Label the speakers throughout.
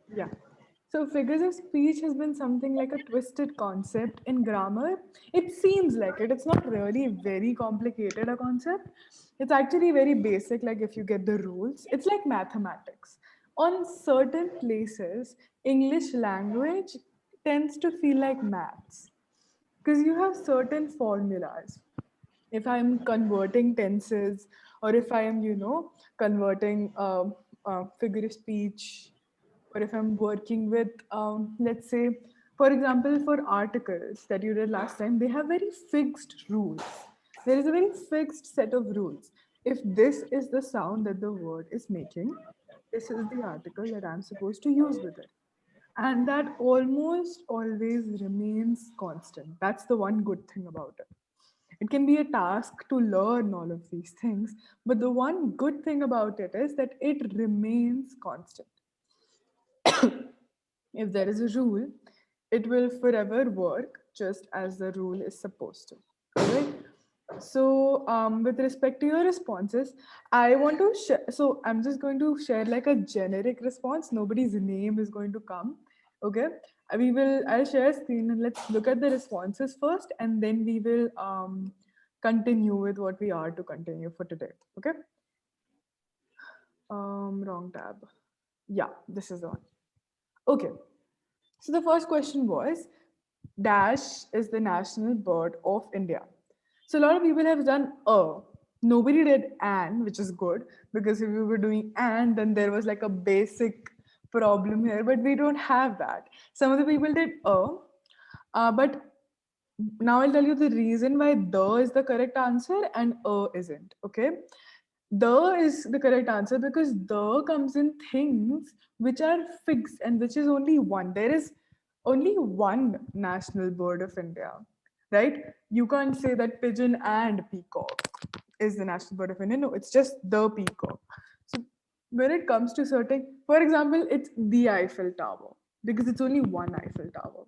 Speaker 1: Yeah. So figures of speech has been something like a twisted concept in grammar. It seems like it. It's not really very complicated a concept. It's actually very basic, like if you get the rules. It's like mathematics. On certain places, English language tends to feel like maths because you have certain formulas. If I'm converting tenses, or if I am, converting figure of speech, or if I'm working with, let's say, for example, for articles that you did last time, they have very fixed rules. There is a very fixed set of rules. If this is the sound that the word is making, this is the article that I'm supposed to use with it. And that almost always remains constant. That's the one good thing about it. It can be a task to learn all of these things, but the one good thing about it is that it remains constant. If there is a rule, it will forever work just as the rule is supposed to. Alright? So, with respect to your responses, I want to share. So, I'm just going to share like a generic response. Nobody's name is going to come. Okay. We will. I'll share a screen and let's look at the responses first, and then we will continue with what we are to continue for today. Okay. Wrong tab. Yeah, this is the one. Okay. So the first question was, Dash is the national bird of India. So a lot of people have done a. Nobody did an, which is good because if we were doing and, then there was like a basic problem here, but we don't have that. Some of the people did but now I'll tell you the reason why the is the correct answer and isn't. Okay, the is the correct answer because the comes in things which are fixed and which is only one. There is only one national bird of India, right? You can't say that pigeon and peacock is the national bird of India. No, it's just the peacock. So when it comes to certain, for example, it's the Eiffel Tower because it's only one Eiffel Tower.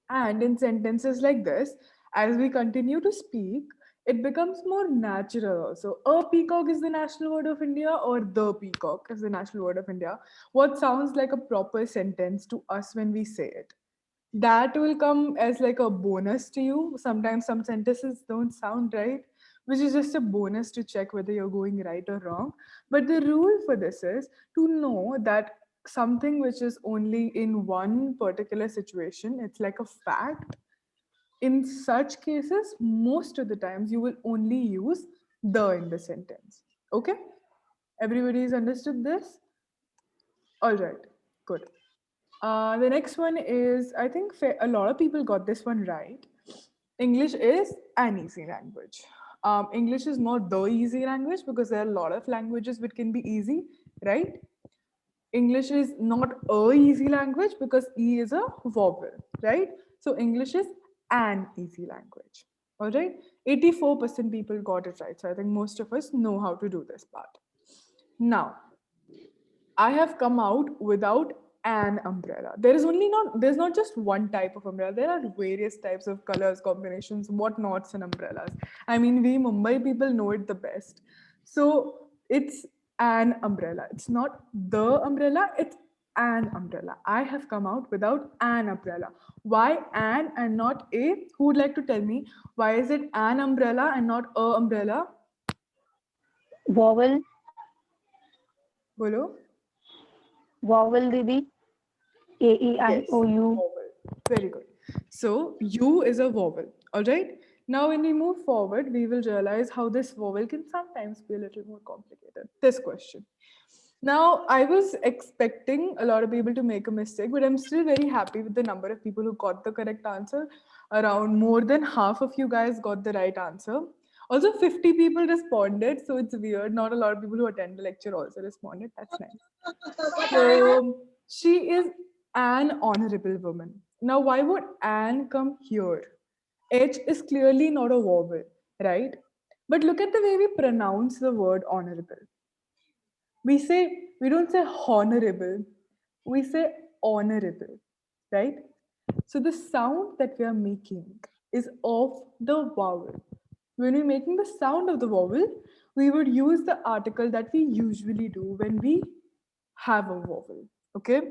Speaker 1: And in sentences like this, as we continue to speak, it becomes more natural also. A peacock is the national word of India, or the peacock is the national word of India. What sounds like a proper sentence to us when we say it. That will come as like a bonus to you. Sometimes some sentences don't sound right, which is just a bonus to check whether you're going right or wrong. But the rule for this is to know that something which is only in one particular situation, it's like a fact. In such cases, most of the times you will only use the in the sentence. Okay? Everybody's understood this? All right, good. The next one is, I think a lot of people got this one right. English is an easy language. English is not the easy language because there are a lot of languages which can be easy, right? English is not a easy language because E is a vowel, right? So English is an easy language. All right. 84% people got it right. So I think most of us know how to do this part. Now, I have come out without an umbrella. There's not just one type of umbrella. There are various types of colors, combinations, whatnots, and umbrellas. I mean, we Mumbai people know it the best. So it's an umbrella. It's not the umbrella, it's an umbrella. I have come out without an umbrella. Why an and not a? Who would like to tell me why is it an umbrella and not a umbrella?
Speaker 2: Vowel,
Speaker 1: Bolo?
Speaker 2: vowel, Didi. A E I
Speaker 1: Yes,
Speaker 2: O U.
Speaker 1: vowel. Very good. So U is a vowel. All right. Now, when we move forward, we will realize how this vowel can sometimes be a little more complicated. This question. Now, I was expecting a lot of people to make a mistake, but I'm still very happy with the number of people who got the correct answer. Around more than half of you guys got the right answer. Also, 50 people responded, so it's weird. Not a lot of people who attend the lecture also responded. That's nice. So she is an honorable woman. Now, why would Anne come here? H is clearly not a vowel, right? But look at the way we pronounce the word honorable. We don't say honorable, we say honorable, right? So the sound that we are making is of the vowel. When we're making the sound of the vowel, we would use the article that we usually do when we have a vowel. Okay.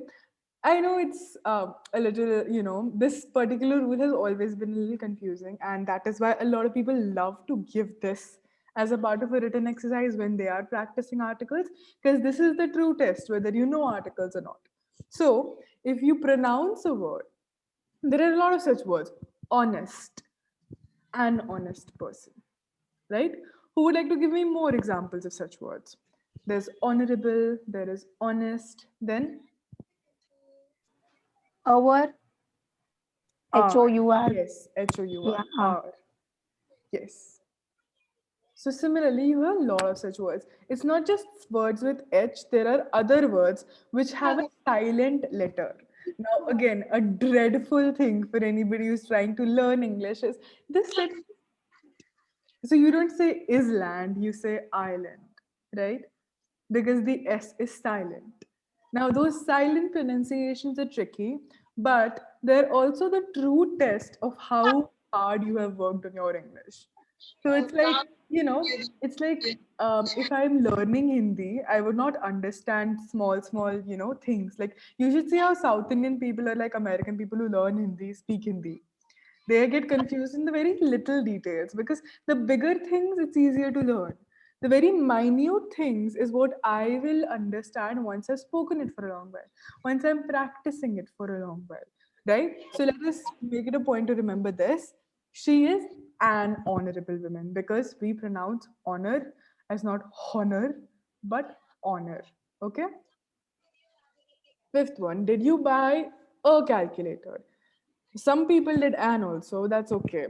Speaker 1: I know it's a little, this particular rule has always been a little confusing, and that is why a lot of people love to give this as a part of a written exercise when they are practicing articles, because this is the true test whether you know articles or not. So, if you pronounce a word, there are a lot of such words: honest, an honest person, right? Who would like to give me more examples of such words? There's honorable, there is honest, then
Speaker 2: Our
Speaker 1: R.
Speaker 2: HOUR.
Speaker 1: Yes, HOUR.
Speaker 2: Yeah.
Speaker 1: R. Yes. So similarly, you have a lot of such words. It's not just words with H, there are other words which have a silent letter. Now, again, a dreadful thing for anybody who's trying to learn English is this letter. So you don't say island, you say island, right? Because the S is silent. Now, those silent pronunciations are tricky, but they're also the true test of how hard you have worked on your English. So it's like, it's like if I'm learning Hindi, I would not understand small, things. Like you should see how South Indian people are like American people who learn Hindi, speak Hindi. They get confused in the very little details because the bigger things it's easier to learn. The very minute things is what I will understand once I've spoken it for a long while, once I'm practicing it for a long while, right? So let us make it a point to remember this. She is an honorable woman because we pronounce honor as not honor but honor. Okay. Fifth one, did you buy a calculator? Some people did an also, that's okay.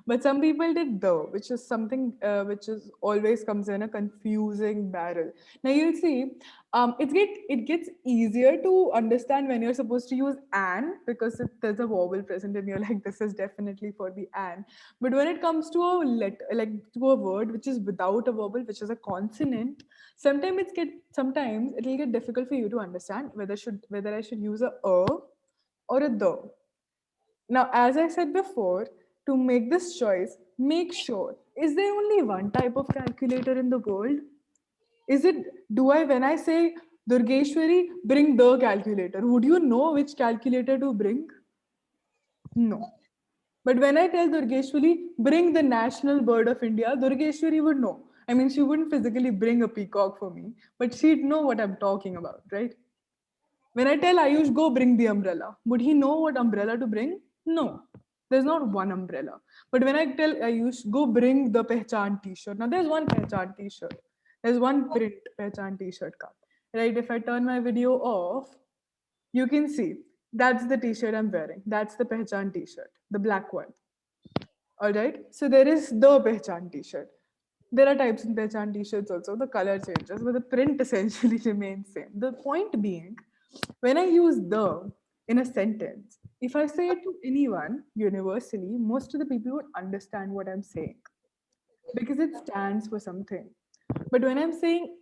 Speaker 1: But some people did the, which is something which is always comes in a confusing barrel. Now you'll see, it gets easier to understand when you're supposed to use an because there's a vowel present and you're like this is definitely for the an. But when it comes to a like to a word which is without a vowel, which is a consonant, sometimes it'll get difficult for you to understand whether I should use a or a the. Now, as I said before, to make this choice, make sure, is there only one type of calculator in the world? Is it, do I, when I say Durgeshwari, bring the calculator, would you know which calculator to bring? No. But when I tell Durgeshwari, bring the national bird of India, Durgeshwari would know. I mean, she wouldn't physically bring a peacock for me, but she'd know what I'm talking about, right? When I tell Ayush, go bring the umbrella, would he know what umbrella to bring? No. There's not one umbrella. But when I tell Ayush, go bring the Pehchan t-shirt, now there's one Pehchan t-shirt. There's one print Pehchan t-shirt card. Right? If I turn my video off, you can see that's the t-shirt I'm wearing. That's the Pehchan t-shirt, the black one. All right. So there is the Pehchan t-shirt. There are types in Pehchan t-shirts also. The color changes, but the print essentially remains same. The point being, when I use the in a sentence, if I say it to anyone universally, most of the people would understand what I'm saying because it stands for something. But when I'm saying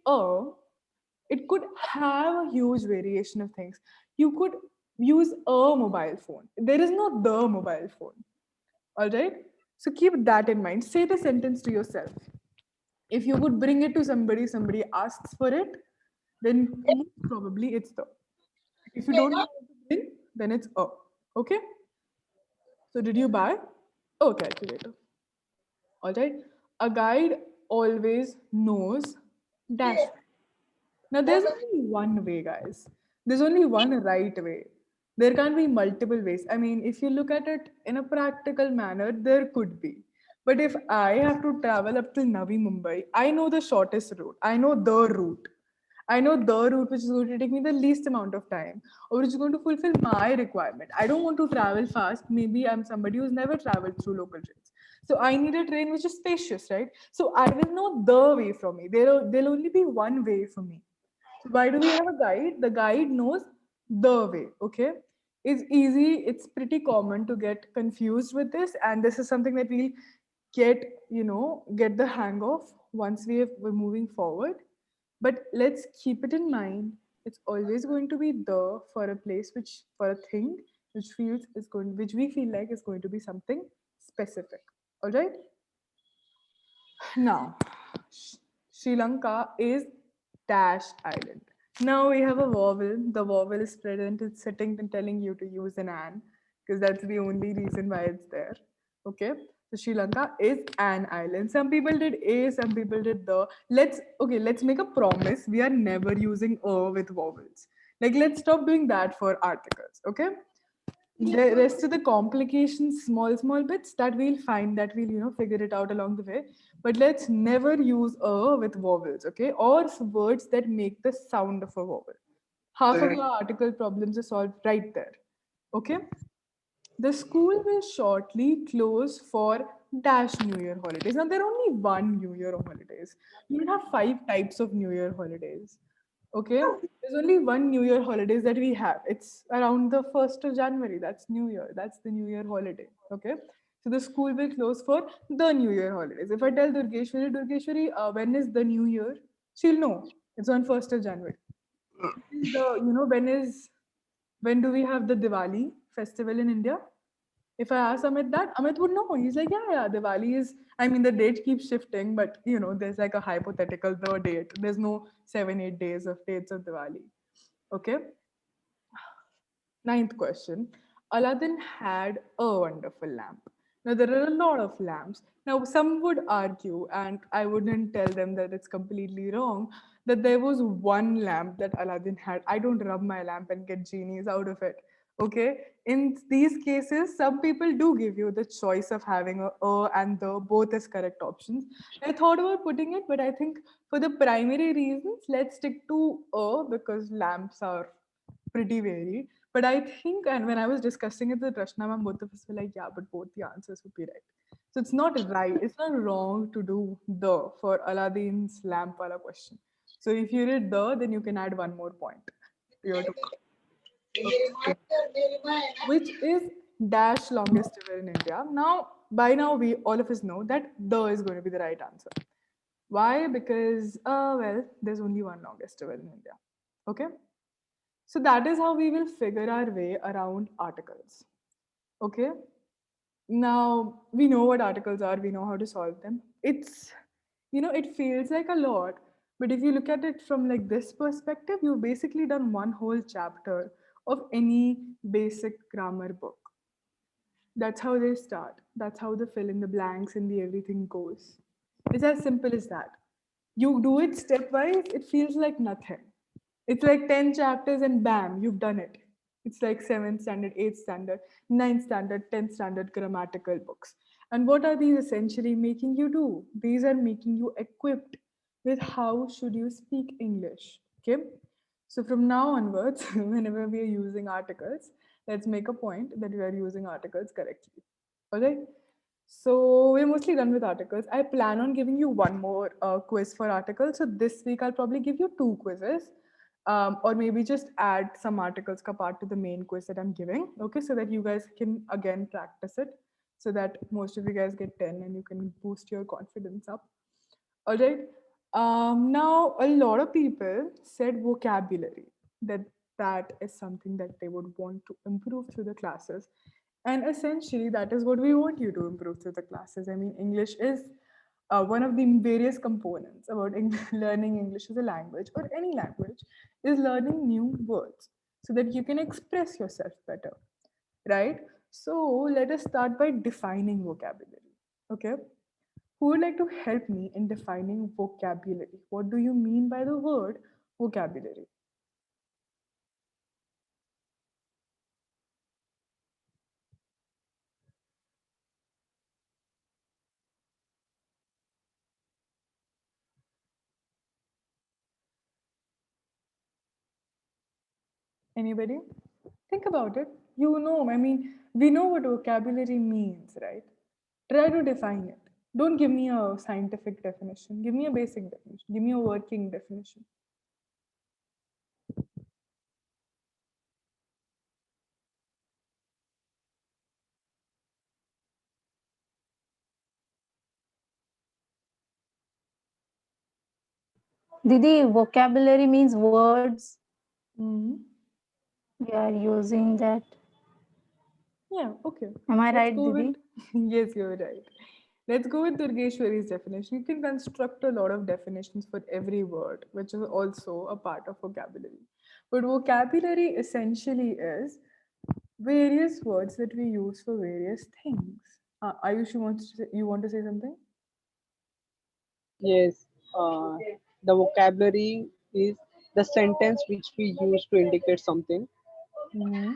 Speaker 1: it could have a huge variation of things. You could use a mobile phone. There is no the mobile phone. All right. So keep that in mind. Say the sentence to yourself. If you could bring it to somebody, somebody asks for it, then most probably it's the. If you don't know what to bring, then it's a. Okay? So did you buy a calculator? All right. A guide always knows dash. Now there's only one way, guys. There's only one right way. There can't be multiple ways. I mean, if you look at it in a practical manner, there could be. But if I have to travel up to Navi Mumbai, I know the shortest route. I know the route. I know the route which is going to take me the least amount of time or which is going to fulfill my requirement. I don't want to travel fast. Maybe I'm somebody who's never traveled through local trains. So I need a train which is spacious, right? So I will know the way from me. There'll only be one way for me. So why do we have a guide? The guide knows the way, okay? It's easy, it's pretty common to get confused with this, and this is something that we'll get the hang of once we're moving forward. But let's keep it in mind. It's always going to be the for a place which for a thing which we feel like is going to be something specific. All right. Now, Sri Lanka is dash island. Now we have a vowel. The vowel is present. It's sitting and telling you to use an an because that's the only reason why it's there. Okay. So Sri Lanka is an island. Some people did a, some people did the. Let's make a promise. We are never using a with vowels. Like let's stop doing that for articles. Okay. The rest of the complications, small bits that we'll find, that we'll figure it out along the way. But let's never use a with vowels, okay, or words that make the sound of a vowel. Half of your article problems are solved right there. Okay. The school will shortly close for dash New Year holidays. Now there are only one New Year holidays. You don't have five types of New Year holidays. Okay, there's only one New Year holidays that we have. It's around the 1st of January. That's New Year. That's the New Year holiday. Okay, so the school will close for the New Year holidays. If I tell Durgeshwari, when is the New Year? She'll know. It's on 1st of January. When do we have the Diwali festival in India? If I ask Amit that, Amit would know. He's like, yeah, Diwali is. I mean, the date keeps shifting, but there's like a hypothetical the date. There's no 7, 8 days of dates of Diwali. Okay. Ninth question. Aladdin had a wonderful lamp. Now, there are a lot of lamps. Now, some would argue, and I wouldn't tell them that it's completely wrong, that there was one lamp that Aladdin had. I don't rub my lamp and get genies out of it. Okay. In these cases, some people do give you the choice of having a and the both as correct options. I thought about putting it, but I think for the primary reasons, let's stick to a because lamps are pretty varied. But I think, and when I was discussing it with Rashna, ma'am, both of us were like, yeah, but both the answers would be right. So it's not right, it's not wrong to do the for Aladdin's lamp wala question. So if you did the, then you can add one more point to your total. Okay. Which is dash longest river in India. Now, by now, we all of us know that the is going to be the right answer. Why? Because, well, there's only one longest river in India. Okay. So that is how we will figure our way around articles. Okay. Now we know what articles are, we know how to solve them. It feels like a lot, but if you look at it from like this perspective, you've basically done one whole chapter of any basic grammar book. That's how they start. That's how the fill in the blanks and the everything goes. It's as simple as that. You do it stepwise, it feels like nothing. It's like 10 chapters and bam, you've done it. It's like 7th standard, 8th standard, 9th standard, 10th standard grammatical books. And what are these essentially making you do? These are making you equipped with how should you speak English. Okay? So from now onwards, whenever we are using articles, let's make a point that we are using articles correctly. All right? So we're mostly done with articles. I plan on giving you one more quiz for articles. So this week I'll probably give you two quizzes, or maybe just add some articles ka part to the main quiz that I'm giving. Okay, so that you guys can again practice it, so that most of you guys get 10 and you can boost your confidence up. All right. Now, a lot of people said vocabulary, that that is something that they would want to improve through the classes. And essentially, that is what we want you to improve through the classes. I mean, English is one of the various components about learning English as a language or any language is learning new words so that you can express yourself better, right? So, let us start by defining vocabulary. Okay, who would like to help me in defining vocabulary? What do you mean by the word vocabulary? Anybody? Think about it. I mean, we know what vocabulary means, right? Try to define it. Don't give me a scientific definition. Give me a basic definition. Give me a working definition.
Speaker 2: Didi, vocabulary means words.
Speaker 1: Mhm.
Speaker 2: We are using that.
Speaker 1: Yeah, okay.
Speaker 2: Am I
Speaker 1: Let's
Speaker 2: right,
Speaker 1: go with.
Speaker 2: Didi?
Speaker 1: Yes, you're right. Let's go with Durgeshwari's definition. You can construct a lot of definitions for every word, which is also a part of vocabulary. But vocabulary essentially is various words that we use for various things. Ayush, you want to say something?
Speaker 3: Yes, the vocabulary is the sentence which we use to indicate something.
Speaker 1: Mhm.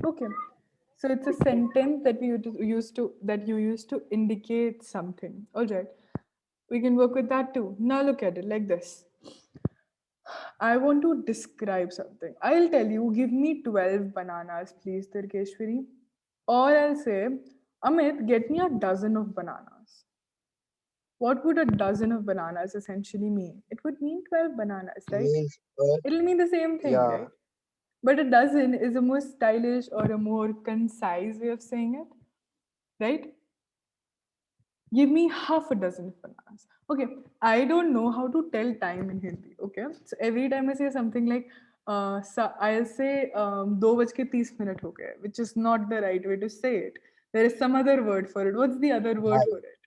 Speaker 1: Okay. So it's a sentence that you use to indicate something. All right. We can work with that too. Now look at it like this. I want to describe something. I'll tell you, give me 12 bananas, please, Tirkeshwari. Or I'll say, Amit, get me a dozen of bananas. What would a dozen of bananas essentially mean? It would mean 12 bananas, right?
Speaker 4: Means, but
Speaker 1: It'll mean the same thing,
Speaker 4: yeah,
Speaker 1: right? But a dozen is a more stylish or a more concise way of saying it, right? Give me half a dozen of bananas. Okay, I don't know how to tell time in Hindi. Okay, so every time I say something like, I'll say 2:30 हो गए, which is not the right way to say it. There is some other word for it. What's the other word
Speaker 4: dhai,
Speaker 1: for it?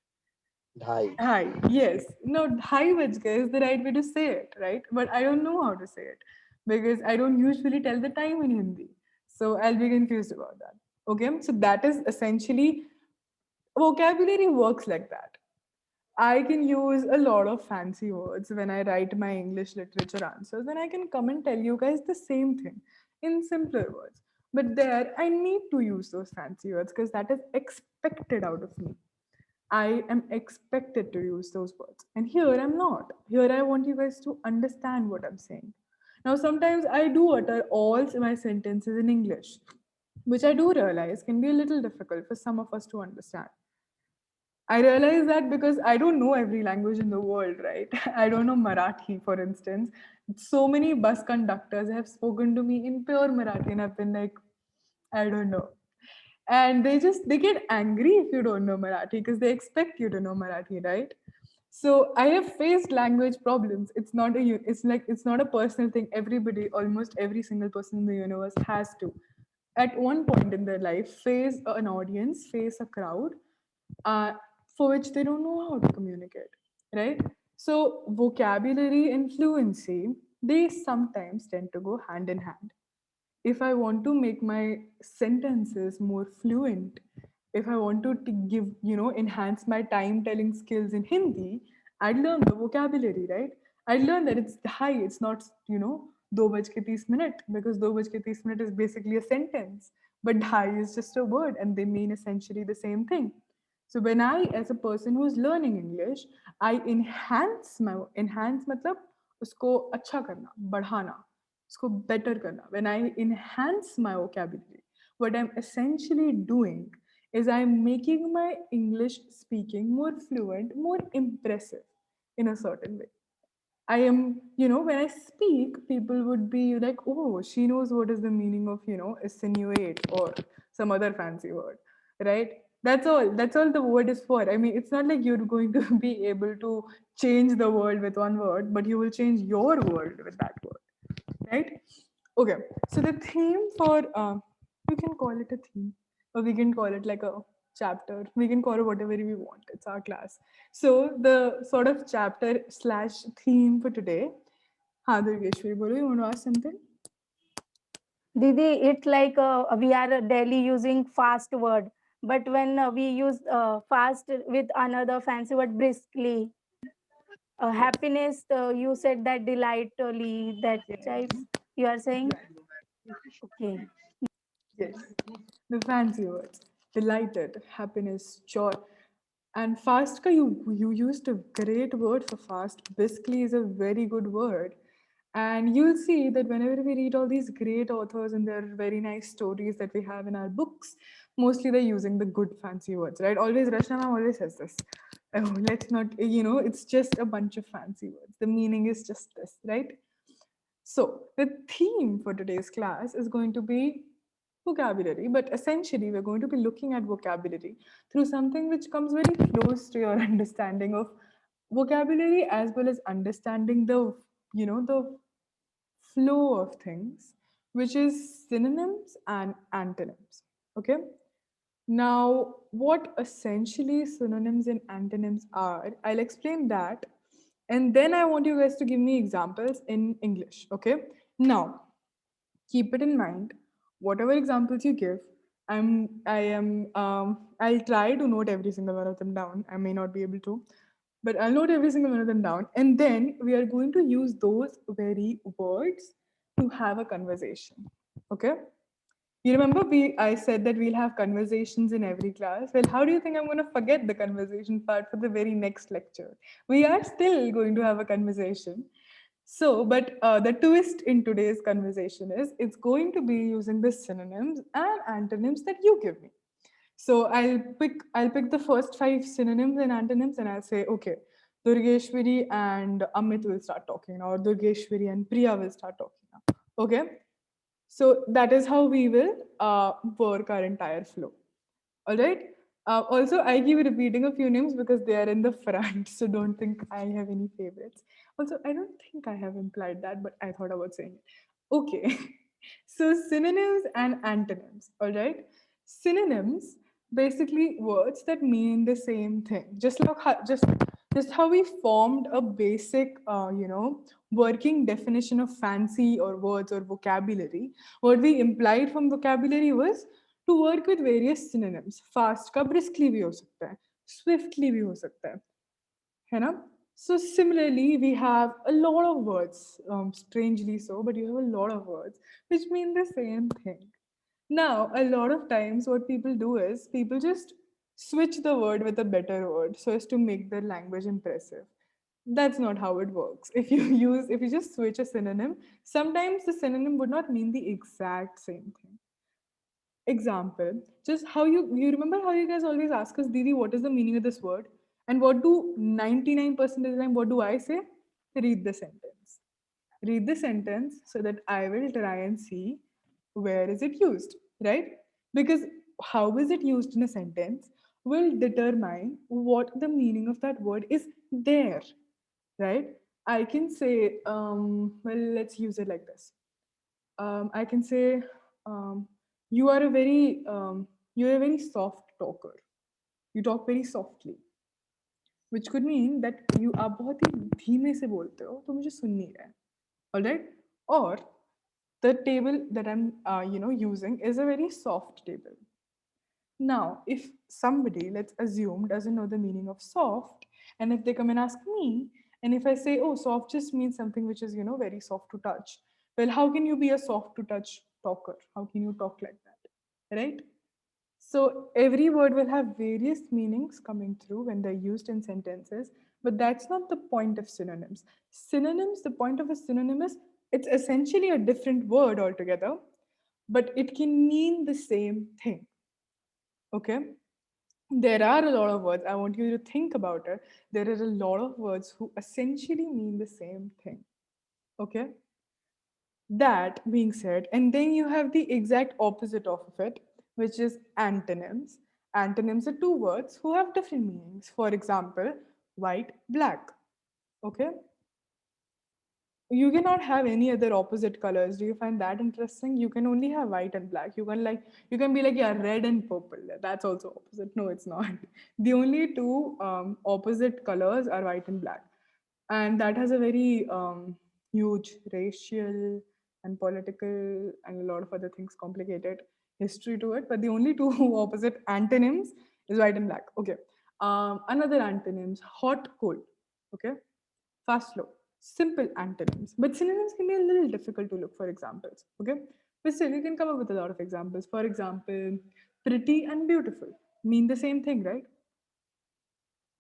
Speaker 4: dhai.
Speaker 1: Hi, yes. No, hi Vajka is the right way to say it, right? But I don't know how to say it because I don't usually tell the time in Hindi. So I'll be confused about that. Okay, so that is essentially vocabulary works like that. I can use a lot of fancy words when I write my English literature answers, and I can come and tell you guys the same thing in simpler words. But there, I need to use those fancy words because that is expected out of me. I am expected to use those words. And here I'm not. Here I want you guys to understand what I'm saying. Now, sometimes I do utter all my sentences in English, which I do realize can be a little difficult for some of us to understand. I realize that because I don't know every language in the world, right? I don't know Marathi, for instance. So many bus conductors have spoken to me in pure Marathi, and I've been like, I don't know. And they get angry if you don't know Marathi because they expect you to know Marathi, right? So I have faced language problems. It's not a personal thing. Everybody, almost every single person in the universe has to, at one point in their life, face an audience, face a crowd, uh, for which they don't know how to communicate, right? So vocabulary and fluency, they sometimes tend to go hand in hand. If I want to make my sentences more fluent, if I want to give, enhance my time telling skills in Hindi, I'd learn the vocabulary, right? I'd learn that it's hi, it's not, 2:30 because 2:30 is basically a sentence, but hi is just a word and they mean essentially the same thing. So when I, as a person who's learning English, I enhance मतलब उसको अच्छा करना, बढ़ाना, उसको better करना. When I enhance my vocabulary, what I'm essentially doing is I'm making my English speaking more fluent, more impressive in a certain way. I am, when I speak, people would be like, oh, she knows what is the meaning of, insinuate or some other fancy word, right? That's all. That's all the word is for. I mean, it's not like you're going to be able to change the world with one word, but you will change your world with that word, right? Okay. So the theme for, you can call it a theme, or we can call it like a chapter. We can call it whatever we want. It's our class. So the sort of chapter slash theme for today. हाँ दुर्गेश्वरी बोलो, you want to ask something?
Speaker 2: Didi, it's like we are daily using fast word, but when we use fast with another fancy word briskly, happiness, you said that delightfully, that type
Speaker 1: Yes.
Speaker 2: you are saying.
Speaker 1: Right.
Speaker 2: Okay.
Speaker 1: Yes. The fancy words. Delighted, happiness, joy. And fast ka you used a great word for fast. Briskly is a very good word. And you'll see that whenever we read all these great authors and their very nice stories that we have in our books, mostly they're using the good fancy words, right? Always Rashna ma'am always says this. Oh, let's not, it's just a bunch of fancy words. The meaning is just this, right? So, the theme for today's class is going to be vocabulary, but essentially, we're going to be looking at vocabulary through something which comes very close to your understanding of vocabulary as well as understanding the flow of things, which is synonyms and antonyms. Okay? Now, what essentially synonyms and antonyms are, I'll explain that. And then I want you guys to give me examples in English. Okay. Now, keep it in mind, whatever examples you give, I'll try to note every single one of them down. I may not be able to, but I'll note every single one of them down. And then we are going to use those very words to have a conversation. Okay. You remember I said that we'll have conversations in every class. Well, how do you think I'm going to forget the conversation part for the very next lecture? We are still going to have a conversation. So, but the twist in today's conversation is it's going to be using the synonyms and antonyms that you give me. So I'll pick the first five synonyms and antonyms and I'll say, okay, Durgeshwari and Amit will start talking now, or Durgeshwari and Priya will start talking now. Okay. So that is how we will work our entire flow. All right. Also, I keep repeating a few names because they are in the front, so don't think I have any favorites. Also, I don't think I have implied that, but I thought about saying it. Okay. So synonyms and antonyms. All right. Synonyms basically words that mean the same thing. Just how we formed a basic, working definition of fancy or words or vocabulary. What we implied from vocabulary was to work with various synonyms. Fast का briskly भी हो सकता है, swiftly भी हो सकता है ना? So similarly, we have a lot of words, strangely so, but you have a lot of words which mean the same thing. Now, a lot of times, what people do is people just switch the word with a better word so as to make their language impressive. That's not how it works. If you just switch a synonym, sometimes the synonym would not mean the exact same thing. Example, just how you remember how you guys always ask us, Didi, what is the meaning of this word? And what do 99% of the time, what do I say? Read the sentence. Read the sentence so that I will try and see where is it used, right? Because how is it used in a sentence will determine what the meaning of that word is there, right? I can say, well, let's use it like this. I can say, um, you are a very you're a very soft talker. You talk very softly, which could mean that you आप बहुत ही धीमे से बोलते हो तो मुझे सुन नहीं रहा है. All right? Or the table that I'm using is a very soft table. Now, if somebody, let's assume, doesn't know the meaning of soft, and if they come and ask me, and if I say, oh, soft just means something which is, very soft to touch. Well, how can you be a soft to touch talker? How can you talk like that? Right? So every word will have various meanings coming through when they're used in sentences, but that's not the point of synonyms. Synonyms, the point of a synonym is it's essentially a different word altogether, but it can mean the same thing. Okay? There are a lot of words. I want you to think about it. There are a lot of words who essentially mean the same thing. Okay? That being said, and then you have the exact opposite of it, which is antonyms. Antonyms are two words who have different meanings. For example, white, black. Okay? You cannot have any other opposite colors. Do you find that interesting? You can only have white and black. You can be like, yeah, red and purple. That's also opposite. No, it's not. The only two opposite colors are white and black, and that has a very huge racial and political and a lot of other things complicated history to it. But the only two opposite antonyms is white and black. Okay. Another antonyms: hot, cold. Okay, fast, slow. Simple antonyms. But synonyms can be a little difficult to look for examples. Okay. But still, you can come up with a lot of examples. For example, pretty and beautiful mean the same thing, right?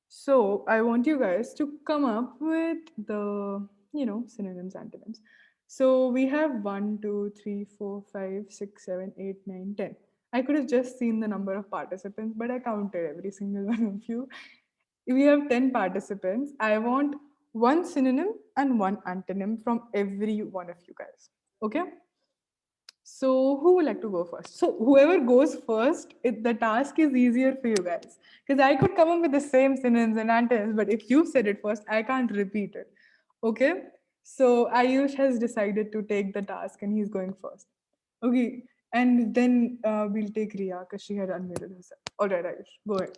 Speaker 1: So I want you guys to come up with the, synonyms, antonyms. So we have 1, 2, 3, 4, 5, 6, 7, 8, 9, 10. I could have just seen the number of participants, but I counted every single one of you. We have 10 participants. I want one synonym and one antonym from every one of you guys. Okay? So who would like to go first? So whoever goes first, the task is easier for you guys. Because I could come up with the same synonyms and antonyms, but if you said it first, I can't repeat it. Okay? So Ayush has decided to take the task and he's going first. Okay. And then we'll take Riya because she had unmuted herself. All right, Ayush, go ahead.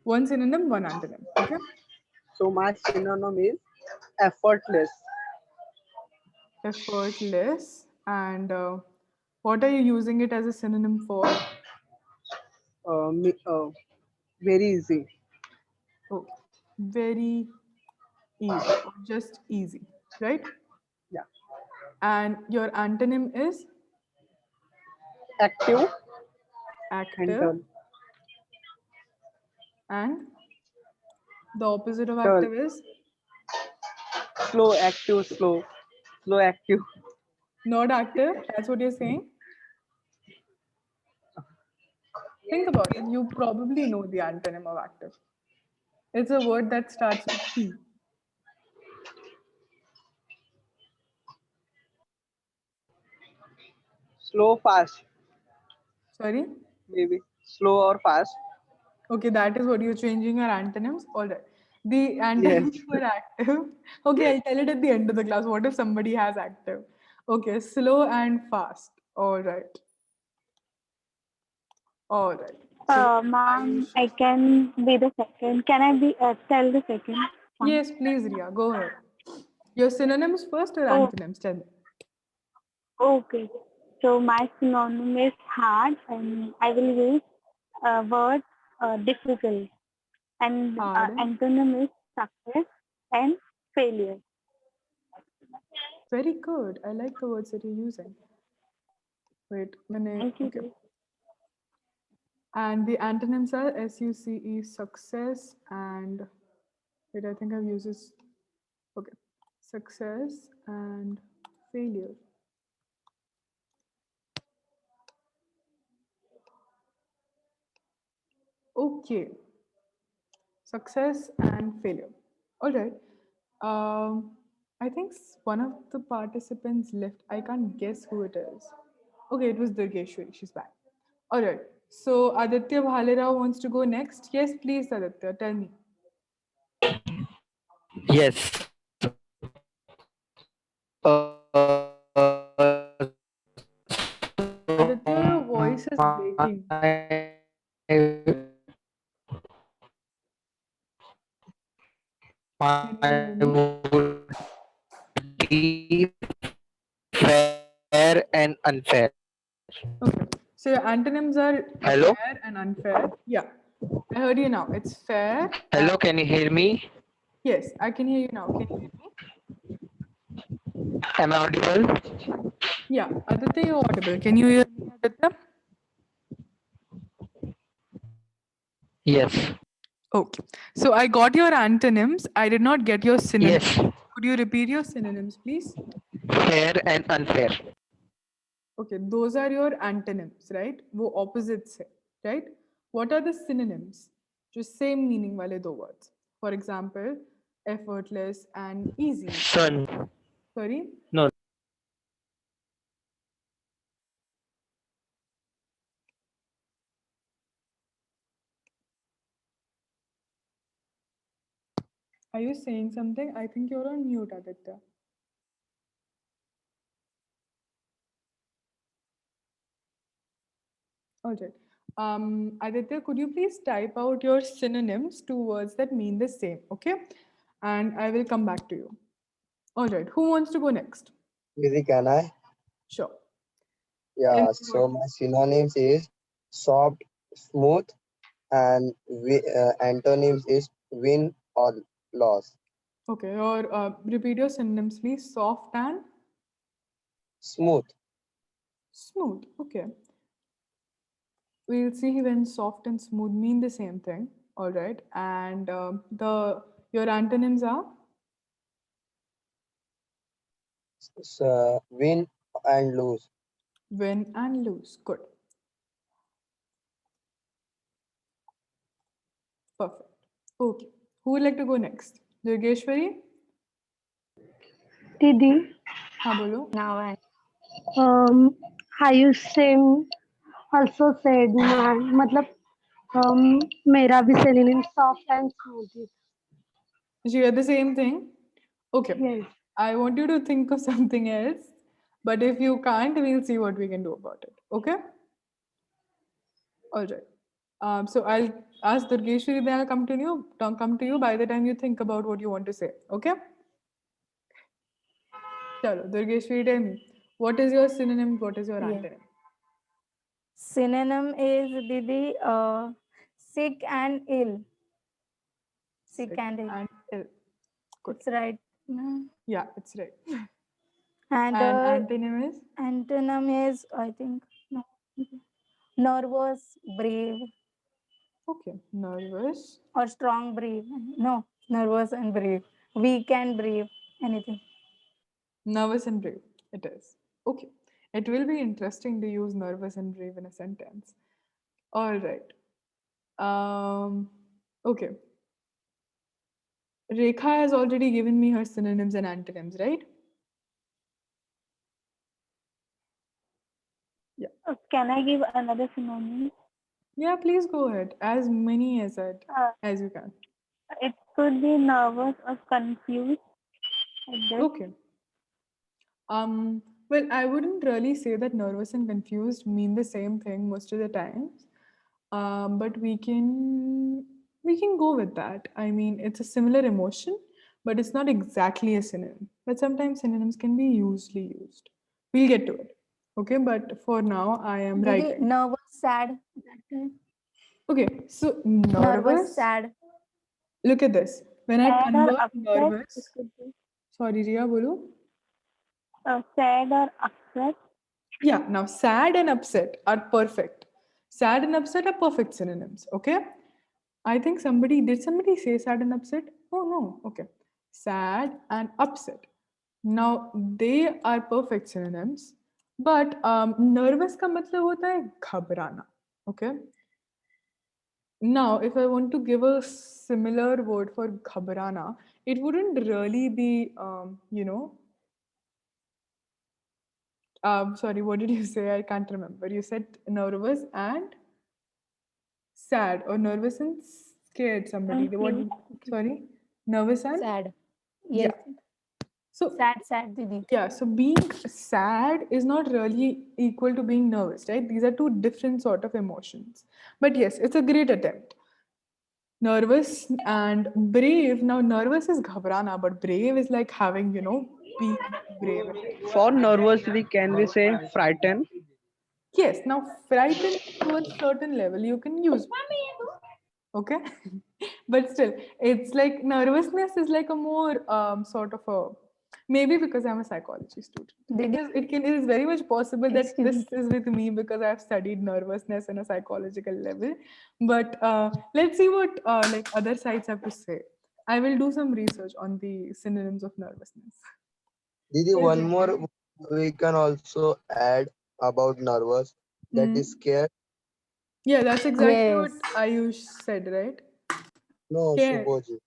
Speaker 1: One synonym, one antonym. Okay.
Speaker 3: So my synonym is effortless.
Speaker 1: Effortless. And what are you using it as a synonym for?
Speaker 3: Very easy.
Speaker 1: Okay. Very easy. Or just easy, right?
Speaker 3: Yeah.
Speaker 1: And your antonym is
Speaker 3: Active and
Speaker 1: active.
Speaker 3: dull.
Speaker 1: And the opposite of
Speaker 3: Dull.
Speaker 1: active is
Speaker 3: Slow, active, slow. Slow, active.
Speaker 1: not active. That's what you're saying. Think about it. You probably know the antonym of active. It's a word that starts with P.
Speaker 3: Slow, fast.
Speaker 1: Sorry?
Speaker 3: Maybe slow or fast.
Speaker 1: Okay, that is what you're changing your antonyms. All right. The
Speaker 3: Yes.
Speaker 1: antonym for active. Okay, I'll tell it at the end of the class. What if somebody has active? Okay, slow and fast. All right. All right. So,
Speaker 2: Ma'am,
Speaker 1: Ayush.
Speaker 2: I can be the second. Can I be tell the second one?
Speaker 1: Yes, please, Ria. Go ahead. Your synonyms first or
Speaker 2: Oh,
Speaker 1: antonyms? Tell me.
Speaker 2: okay. So my synonym is hard, and I will use word difficult, and
Speaker 1: Hard.
Speaker 2: antonym is success and failure.
Speaker 1: Very good. I like the words that you're using. Wait, minute.
Speaker 2: Thank you.
Speaker 1: Okay. And the antonyms are SUCE, success, and wait, I think I've used this. Okay. Success and failure. Okay. Success and failure. All right. I think one of the participants left. I can't guess who it is. Okay, it was Durgeshwari. She's back. All right. So Aditya Bhalera wants to go next. Yes, please, Aditya. Tell me.
Speaker 4: Yes.
Speaker 1: Aditya, your voice is
Speaker 4: My
Speaker 1: breaking. Can you hear me?
Speaker 4: would be fair and unfair.
Speaker 1: Okay. So your antonyms are
Speaker 4: Hello?
Speaker 1: fair and unfair. Yeah. I heard you now. It's fair.
Speaker 4: Hello, can you hear me?
Speaker 1: Yes, I can hear you now. Can you hear me?
Speaker 4: Am I audible?
Speaker 1: Yeah. Aditya, you're audible. Can you hear me, Aditya?
Speaker 4: Yes.
Speaker 1: Okay. So I got your antonyms. I did not get your synonyms.
Speaker 4: Yes.
Speaker 1: Could you repeat your synonyms, please?
Speaker 4: Fair and unfair.
Speaker 1: Okay, those are your antonyms, right? वो opposites है, right? What are the synonyms? Just same meaning वाले दो words. For example, effortless and easy.
Speaker 4: Sun.
Speaker 1: Sorry?
Speaker 4: No.
Speaker 1: Are you saying something? I think you're on mute, Aditya. All right. Aditya, could you please type out your synonyms to words that mean the same, okay? And I will come back to you. All right. Who wants to go next?
Speaker 5: Easy, can I?
Speaker 1: Sure.
Speaker 5: Yeah, so my synonyms is soft, smooth, and antonyms is win or loss.
Speaker 1: Okay. Or repeat your synonyms, please. Soft and
Speaker 5: Smooth,
Speaker 1: smooth. Okay. We'll see when soft and smooth mean the same thing. All right. And your antonyms are
Speaker 5: win and lose.
Speaker 1: win and lose. Good. Perfect. Okay. Who would like to go next? Durgeshwari?
Speaker 6: Didi,
Speaker 1: हाँ बोलो.
Speaker 2: Now I
Speaker 6: Ayushim also said मतलब मेरा भी synonym soft and smooth is.
Speaker 1: Did you hear the same thing? Okay.
Speaker 6: Yes.
Speaker 1: I want you to think of something else. But if you can't, we'll see what we can do about it. Okay? All right. So I'll ask Durgeshwari, then I'll come to you. Come to you by the time you think about what you want to say. Okay? Chalo, Durgeshwari, tell me, what is your synonym? What is your
Speaker 2: Yeah.
Speaker 1: antonym?
Speaker 2: Synonym is Didi sick and ill. Sick and ill.
Speaker 1: and ill. Good.
Speaker 2: It's right. No?
Speaker 1: Yeah, it's right.
Speaker 2: And
Speaker 1: And antonym is?
Speaker 2: antonym is, I think, no. Nervous, brave,
Speaker 1: Okay. Nervous.
Speaker 2: or strong, brave. No, nervous and brave. Weak and brave. Anything.
Speaker 1: Nervous and brave. It is. Okay. It will be interesting to use nervous and brave in a sentence. All right. Okay. Rekha has already given me her synonyms and antonyms, right?
Speaker 7: Can I give another synonym?
Speaker 1: Yeah, please go ahead. As many as
Speaker 7: Uh,
Speaker 1: as you can.
Speaker 7: it could be nervous or confused. Like this.
Speaker 1: Okay. Well, I wouldn't really say that nervous and confused mean the same thing most of the times. But we can go with that. I mean, it's a similar emotion, but it's not exactly a synonym. But sometimes synonyms can be loosely used. We'll get to it. Okay, but for now, I am
Speaker 2: Didi,
Speaker 1: writing.
Speaker 2: nervous, sad. That kind.
Speaker 1: Okay, so
Speaker 2: Nervous,
Speaker 1: nervous.
Speaker 2: sad.
Speaker 1: Look at this. When I
Speaker 7: Sad or
Speaker 1: convert
Speaker 7: upset. It
Speaker 1: nervous,
Speaker 7: could be
Speaker 1: sorry, Ria, bolo.
Speaker 7: sad or upset.
Speaker 1: Yeah, now sad and upset are perfect. Sad and upset are perfect synonyms. Okay. I think did somebody say sad and upset? Oh no. Okay. Sad and upset. Now they are perfect synonyms. But nervous का मतलब होता है घबराना. Okay. Now, if I want to give a similar word for ghabrana, it wouldn't really be, sorry, what did you say? I can't remember. You said nervous and sad, or nervous and scared somebody. What? Sorry, nervous and
Speaker 2: Sad. Yes.
Speaker 1: so
Speaker 2: Sad, Didi.
Speaker 1: yeah. So being sad is not really equal to being nervous, right? These are two different sort of emotions. But yes, it's a great attempt. Nervous and brave. Now, nervous is ghabrana, but brave is like having, being brave.
Speaker 3: For nervously, can we say frightened?
Speaker 1: Yes, now frightened to a certain level you can use. Okay, but still, it's like nervousness is like a more sort of a maybe because I'm a psychology student. It is very much possible that
Speaker 2: Excuse
Speaker 1: this is with me because I've studied nervousness in a psychological level. But let's see what like other sites have to say. I will do some research on the synonyms of nervousness.
Speaker 5: Didi, one more we can also add about nervous. That is scared.
Speaker 1: Yeah, that's exactly
Speaker 2: Yes.
Speaker 1: what Ayush said, right?
Speaker 5: No,
Speaker 1: Scared.
Speaker 5: Subhoji.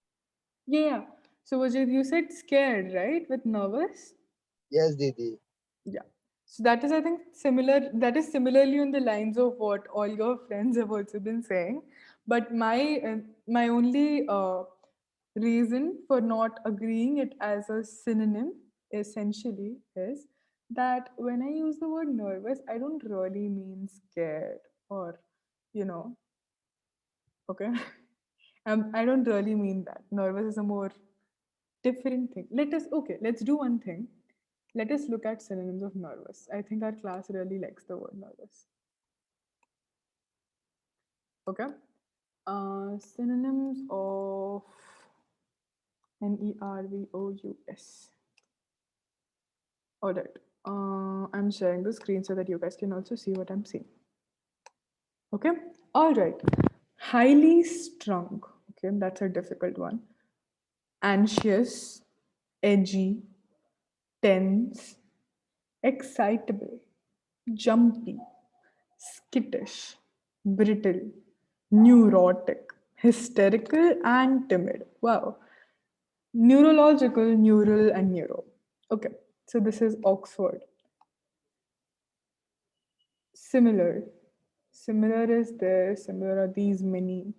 Speaker 1: Yeah. So Vajid, you said scared, right? With nervous?
Speaker 5: Yes, Didi.
Speaker 1: Yeah. So that is, I think, similar. That is similarly on the lines of what all your friends have also been saying. But my only reason for not agreeing it as a synonym essentially is that when I use the word nervous, I don't really mean scared or, you know, okay. I don't really mean that. Nervous is a more different thing. Let's do one thing. Let us look at synonyms of nervous. I think our class really likes the word nervous. Okay. Synonyms of nervous. All right. I'm sharing the screen so that you guys can also see what I'm seeing. Okay. All right. Highly strung. Okay, that's a difficult one. Anxious, edgy, tense, excitable, jumpy, skittish, brittle, neurotic, hysterical, and timid. Wow. Neurological, neural, and neuro. Okay, so this is Oxford. Similar. Similar is there, similar are these many.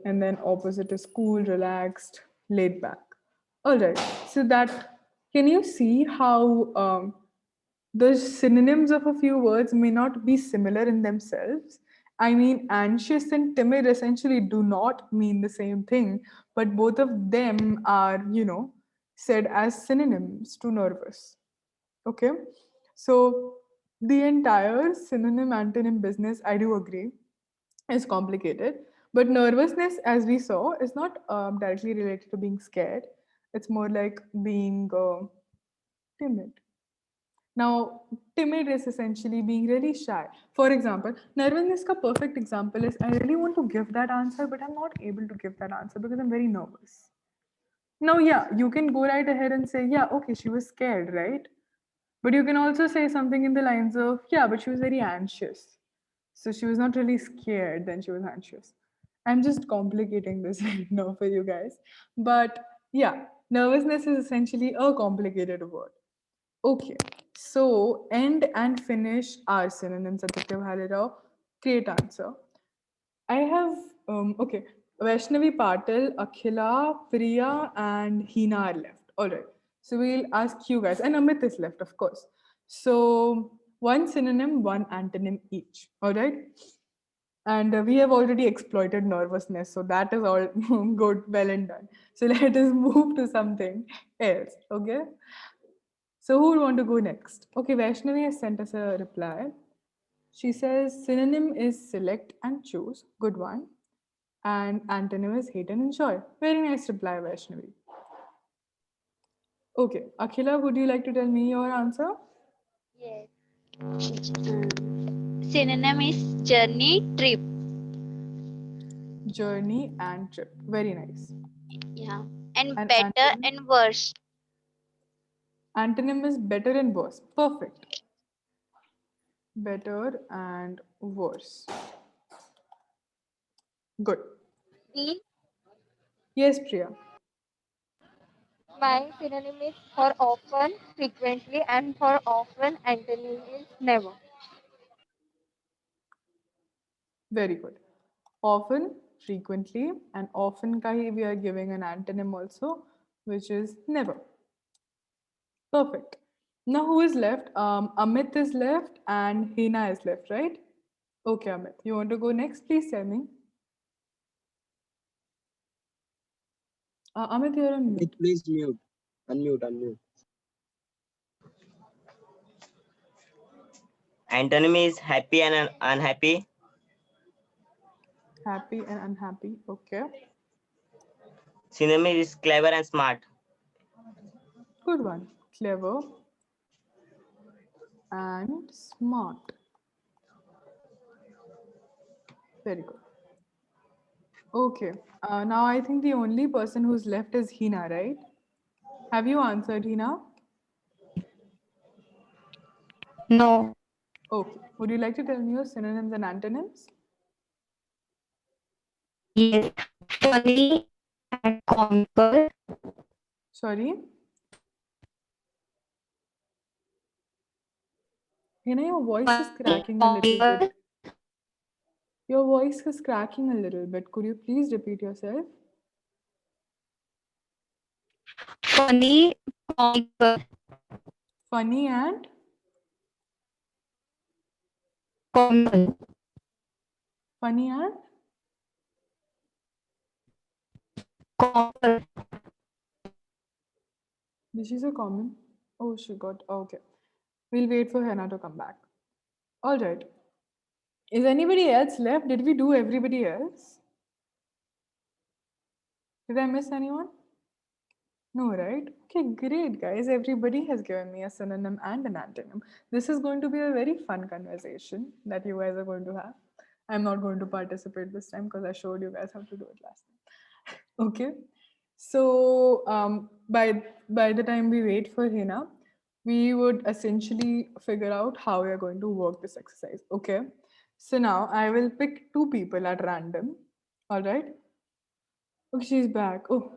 Speaker 1: And then opposite is cool, relaxed, laid back. All right, so that, can you see how the synonyms of a few words may not be similar in themselves. I mean, anxious and timid essentially do not mean the same thing, but both of them are, said as synonyms to nervous. Okay, so the entire synonym antonym business, I do agree, is complicated. But nervousness, as we saw, is not directly related to being scared. It's more like being timid. Now, timid is essentially being really shy. For example, nervousness ka perfect example is I really want to give that answer, but I'm not able to give that answer because I'm very nervous. Now, yeah, you can go right ahead and say, yeah, okay, she was scared, right? But you can also say something in the lines of, yeah, but she was very anxious. So she was not really scared, then she was anxious. I'm just complicating this right now for you guys. But yeah, nervousness is essentially a complicated word. Okay, so end and finish are synonyms, Aditya Bhalerao. Great answer. I have, okay, Vaishnavi Patil, Akhila, Priya, and Hina are left. All right. So we'll ask you guys, and Amit is left, of course. So one synonym, one antonym each. All right. And we have already exploited nervousness, so that is all good, well and done. So let us move to something else. Okay. So who would want to go next? Okay, Vaishnavi has sent us a reply. She says synonym is select and choose. Good one. And antonym is hate and enjoy. Very nice reply, Vaishnavi. Okay, Akhila, would you like to tell me your answer?
Speaker 8: Yes. Synonym is journey, trip.
Speaker 1: Journey and trip. Very nice.
Speaker 8: Yeah. And
Speaker 1: And
Speaker 8: better
Speaker 1: antonym?
Speaker 8: and worse.
Speaker 1: Antonym is better and worse. Perfect. Better and worse. Good.
Speaker 9: The
Speaker 1: Yes, Priya.
Speaker 9: my synonym is for often, frequently, and for often antonym is never.
Speaker 1: Very good. Often, frequently, and often kahi we are giving an antonym also, which is never. Perfect. Now who is left? Amit is left and Hina is left, right? Okay, Amit. You want to go next? Please tell me. Amit, you're on mute.
Speaker 5: Please mute. Unmute.
Speaker 10: Antonym is happy and unhappy.
Speaker 1: Happy and unhappy. Okay.
Speaker 10: Synonym is clever and smart.
Speaker 1: Good one. Clever and smart. Very good. Okay. Now I think the only person who's left is Hina, right? Have you answered, Hina?
Speaker 2: No.
Speaker 1: Okay. Would you like to tell me your synonyms and antonyms?
Speaker 2: Yes. Funny and comical.
Speaker 1: Sorry? Hina, your voice is cracking a little bit. Your voice is cracking a little bit. Could you please repeat yourself?
Speaker 2: Funny, comical.
Speaker 1: Funny and
Speaker 2: Comical.
Speaker 1: funny and
Speaker 2: Comical.
Speaker 1: this is a common. Oh, she got okay. We'll wait for Hannah to come back. All right. Is anybody else left? Did we do everybody else? Did I miss anyone? No, right? Okay, great, guys. Everybody has given me a synonym and an antonym. This is going to be a very fun conversation that you guys are going to have. I'm not going to participate this time because I showed you guys how to do it last time. Okay. So by the time we wait for Hina, we would essentially figure out how we are going to work this exercise. Okay. So now I will pick two people at random. All right. Okay, she's back. Oh,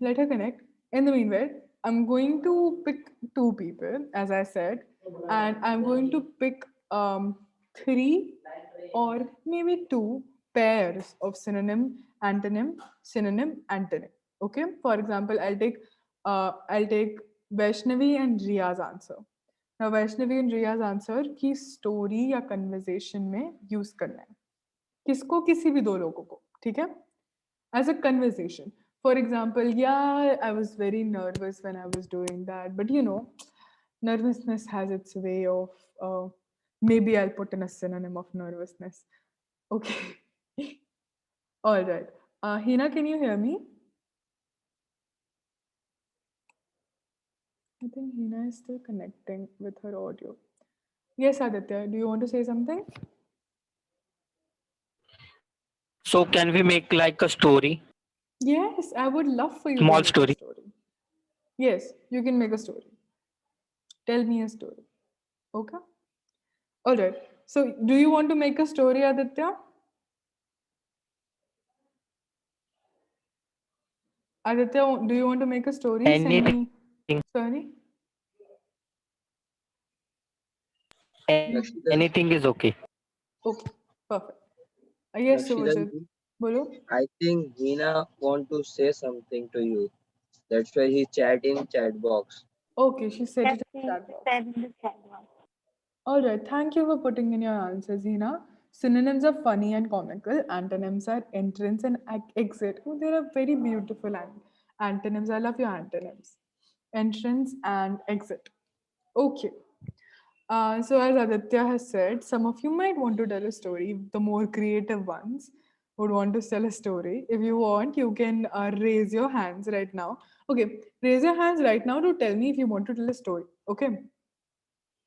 Speaker 1: let her connect. In the meanwhile, I'm going to pick two people, as I said, and I'm going to pick three or maybe two pairs of synonym, antonym. Okay. For example, I'll take Vaishnavi and Ria's answer. Now Vaishnavi and Riya's answer कि story या conversation में use करना है. किसको? किसी भी दो लोगों को. ठीक है? As a conversation. For example, yeah, I was very nervous when I was doing that, but you know, nervousness has its way of. Maybe I'll put in a synonym of nervousness. Okay. All right. Hina, can you hear me? I think Hina is still connecting with her audio. Yes, Aditya, do you want to say something?
Speaker 4: So can we make like a story?
Speaker 1: Yes, I would love for you
Speaker 4: Small
Speaker 1: to make
Speaker 4: story.
Speaker 1: a story. Yes, you can make a story. Tell me a story. Okay? All right. So, do you want to make a story, Aditya? Aditya, do you want to make a story? Send
Speaker 4: Anything.
Speaker 1: me. Sorry?
Speaker 4: Anything is okay.
Speaker 1: Okay, perfect. Yes,
Speaker 5: Rakshidan,
Speaker 1: Subhajit. Bolo?
Speaker 5: I think Hina want to say something to you. That's why he chat in chat box.
Speaker 1: Okay, she said
Speaker 7: Yes,
Speaker 1: it in
Speaker 7: she
Speaker 1: chat box.
Speaker 7: said in the chat box.
Speaker 1: All right, thank you for putting in your answers, Hina. Synonyms are funny and comical. Antonyms are entrance and exit. Oh, they are very beautiful antonyms. I love your antonyms. Entrance and exit. Okay. So as Aditya has said, some of you might want to tell a story. The more creative ones would want to tell a story. If you want, you can raise your hands right now. Okay, raise your hands right now to tell me if you want to tell a story. Okay.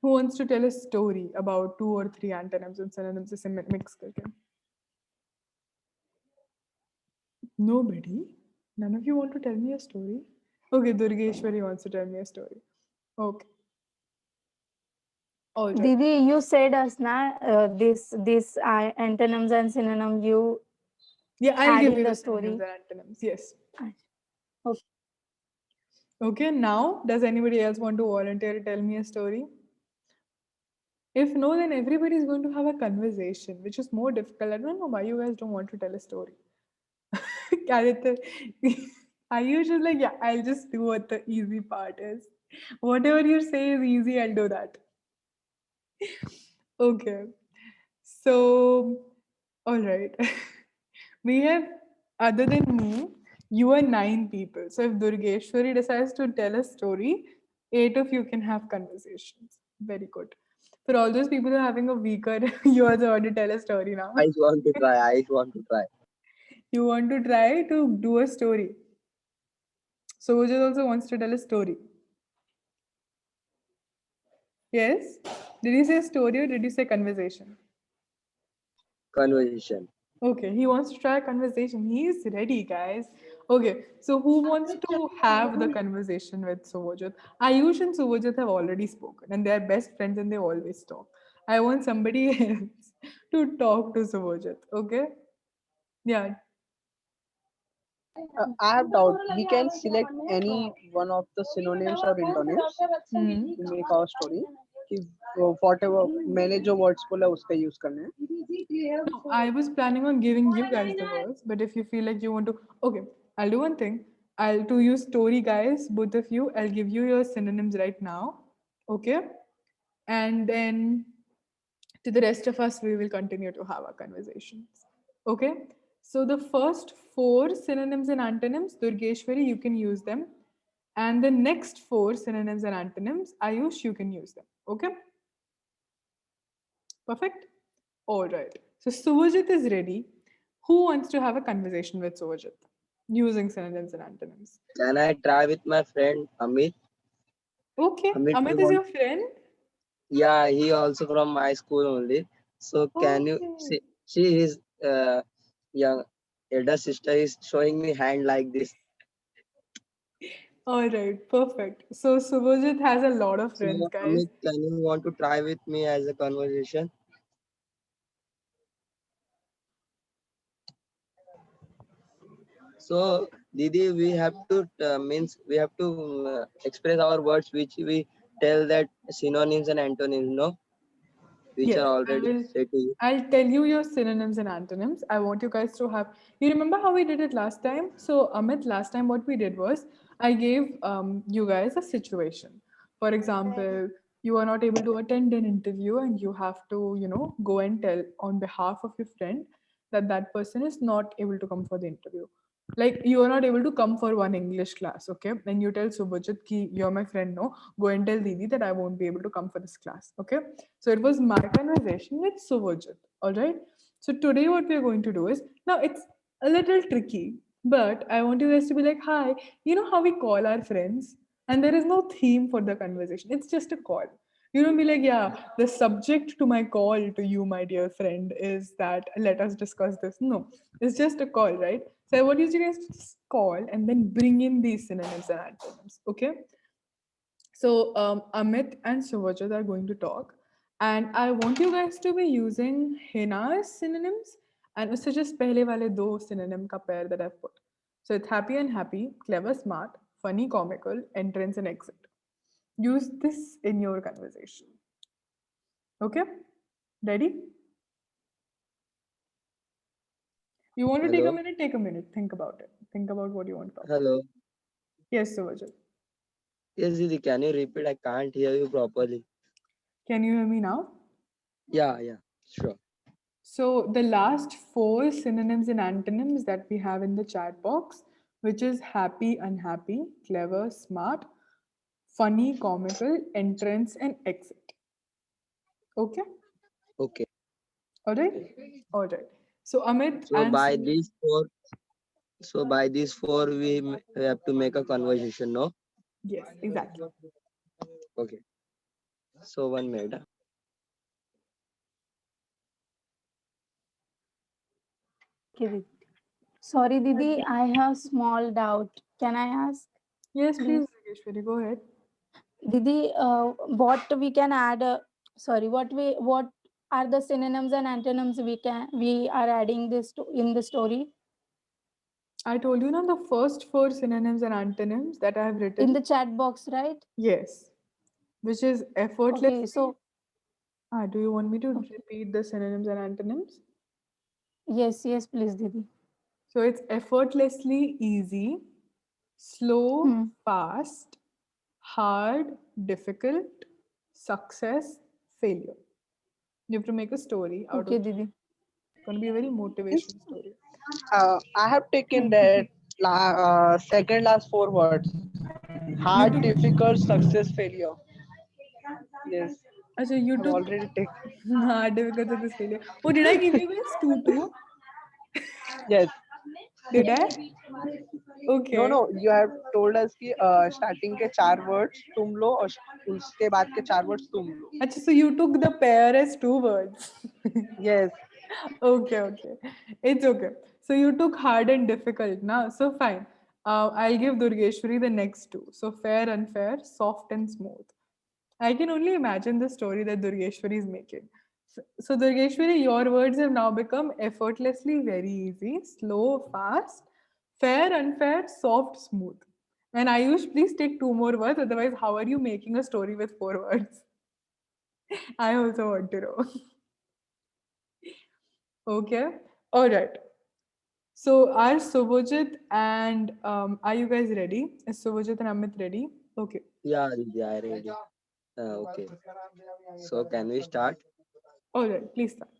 Speaker 1: Who wants to tell a story about 2 or 3 antonyms and synonyms से mix करके? Nobody? None of you want to tell me a story? Okay, Durgeshwari wants to tell me a story. Okay. All right.
Speaker 2: Didi, you said us na this antonyms and synonym you
Speaker 1: Yeah, I'll
Speaker 2: add
Speaker 1: give
Speaker 2: in
Speaker 1: you
Speaker 2: the
Speaker 1: the
Speaker 2: story.
Speaker 1: synonyms and antonyms. Yes.
Speaker 2: Okay.
Speaker 1: Okay, now does anybody else want to volunteer to tell me a story? If no, then everybody is going to have a conversation, which is more difficult. I don't know why you guys don't want to tell a story. Aditya, are you just like, yeah, I'll just do what the easy part is. Whatever you say is easy, I'll do that. Okay. So, all right. We have, other than me, you are 9 people. So if Durgeshwari decides to tell a story, 8 of you can have conversations. Very good. For all those people who are having a weaker, you also want to tell a story now.
Speaker 5: I want to try. I want to try.
Speaker 1: You want to try to do a story. So Ujjwal also wants to tell a story. Yes? Did you say story or did you say conversation?
Speaker 5: Conversation.
Speaker 1: Okay, he wants to try a conversation. He is ready, guys. Okay, so who wants to have the conversation with Subhajit? Ayush and Subhajit have already spoken and they are best friends and they always talk. I want somebody else to talk to Subhajit. Okay? Yeah.
Speaker 3: I have doubt. We can select any one of the synonyms or antonyms
Speaker 1: Hmm.
Speaker 3: to make our story. कि whatever मैंने जो words बोला उसका use करना है.
Speaker 1: No, I was planning on giving you guys the words, but if you feel like you want to, okay, I'll do one thing. I'll to use story, guys, both of you. I'll give you your synonyms right now, okay, and then to the rest of us, we will continue to have our conversations, okay. So the first 4 synonyms and antonyms, Durgeshwari, you can use them, and the next 4 synonyms and antonyms, Ayush, you can use them, okay. Perfect. All right. So Suvajit is ready. Who wants to have a conversation with Suvajit using synonyms and antonyms?
Speaker 5: Can I try with my friend Amit?
Speaker 1: Okay. Amit
Speaker 5: you
Speaker 1: is
Speaker 5: want-
Speaker 1: your friend?
Speaker 5: Yeah, he also from my school only. So can you
Speaker 1: Okay.
Speaker 5: see? She is young elder sister is showing me hand like this.
Speaker 1: All right. Perfect. So Suvajit has a lot of
Speaker 5: So
Speaker 1: friends, guys.
Speaker 5: Amit, can you want to try with me as a conversation? So Didi, we have to means we have to express our words which we tell that synonyms and antonyms, no, which
Speaker 1: Yes,
Speaker 5: are already said to you.
Speaker 1: I'll tell you your synonyms and antonyms. I want you guys to have. You remember how we did it last time? So, Amit, last time what we did was I gave you guys a situation. For example, you are not able to attend an interview and you have to, go and tell on behalf of your friend that that person is not able to come for the interview. Like you are not able to come for one English class, okay? And you tell Subhajit ki you're my friend, no, go and tell Didi that I won't be able to come for this class, okay? So it was my conversation with Subhajit, all right? So today what we are going to do is, now it's a little tricky, but I want you guys to be like, hi, you know how we call our friends? And there is no theme for the conversation. It's just a call. You don't be like, yeah, the subject to my call to you, my dear friend, is that let us discuss this. No, it's just a call, right? So I want you guys to just call and then bring in these synonyms and antonyms. Okay. So Amit and Subhajit are going to talk, and I want you guys to be using Hina's synonyms, and उससे just पहले वाले दो synonym का pair that I've put. So it's happy and happy, clever, smart, funny, comical, entrance and exit. Use this in your conversation. Okay? Ready? You want to take a
Speaker 5: Hello.
Speaker 1: minute? Take a minute. Think about it. Think about what you want to talk.
Speaker 5: Hello.
Speaker 1: Yes, Subhajit.
Speaker 5: Yes, Didi, can you repeat? I can't hear you properly.
Speaker 1: Can you hear me now?
Speaker 5: Yeah, sure.
Speaker 1: So the last four synonyms and antonyms that we have in the chat box, which is happy, unhappy, clever, smart, funny, comical, entrance, and exit. Okay?
Speaker 5: Okay.
Speaker 1: All right? All right. So Amit
Speaker 5: So
Speaker 1: and
Speaker 5: by
Speaker 1: Subhajit-
Speaker 5: these four, we have to make a conversation, no?
Speaker 1: yes, exactly.
Speaker 5: Okay. So 1 minute.
Speaker 2: Okay, Didi. Sorry, Didi, I have small doubt. Can I ask?
Speaker 1: Yes,
Speaker 2: Please.
Speaker 1: please, Yogeshwari, go ahead.
Speaker 2: Didi, what we can add? What are the synonyms and antonyms we are adding this to in the story
Speaker 1: I told you now the first four synonyms and antonyms that I have written.
Speaker 2: in the chat box, right?
Speaker 1: Yes, which is effortless.
Speaker 2: Okay, so
Speaker 1: Do you want me to
Speaker 2: okay.
Speaker 1: repeat the synonyms and antonyms?
Speaker 2: Yes, please, Didi.
Speaker 1: So it's effortlessly easy, slow, fast, hard, difficult, success, failure. You have to make a story out
Speaker 2: Okay,
Speaker 1: of it.
Speaker 2: Didi.
Speaker 1: It's going to be a very motivational story.
Speaker 3: I have taken that second last 4 words. Hard,
Speaker 1: took-
Speaker 3: difficult, success, failure. Yes,
Speaker 1: Achha, you
Speaker 3: I've
Speaker 1: took
Speaker 3: already taken.
Speaker 1: hard, difficult, success, failure. Oh, did I give you guys two too?
Speaker 3: Yes.
Speaker 1: Did I?
Speaker 3: No,
Speaker 1: Okay.
Speaker 3: you have told us कि starting के 4 words तुम लो और उसके बाद के 4 words तुम लो.
Speaker 1: Achha, so you took the pair as two words.
Speaker 3: Yes.
Speaker 1: Okay. It's okay. So you took hard and difficult now. So fine. I'll give Durgeshwari the next two. So fair, unfair, soft and smooth. I can only imagine the story that Durgeshwari is making. So Durgeshwari, your words have now become effortlessly very easy, slow, fast, fair, unfair, soft, smooth. And Ayush, please take two more words. Otherwise, how are you making a story with 4 words? I also want to know. Okay. All right. So are Subhajit and are you guys ready? Is Subhajit and Amit ready? Okay.
Speaker 5: Yeah, Didi, I ready. Okay. So can we start?
Speaker 1: All right. Please start.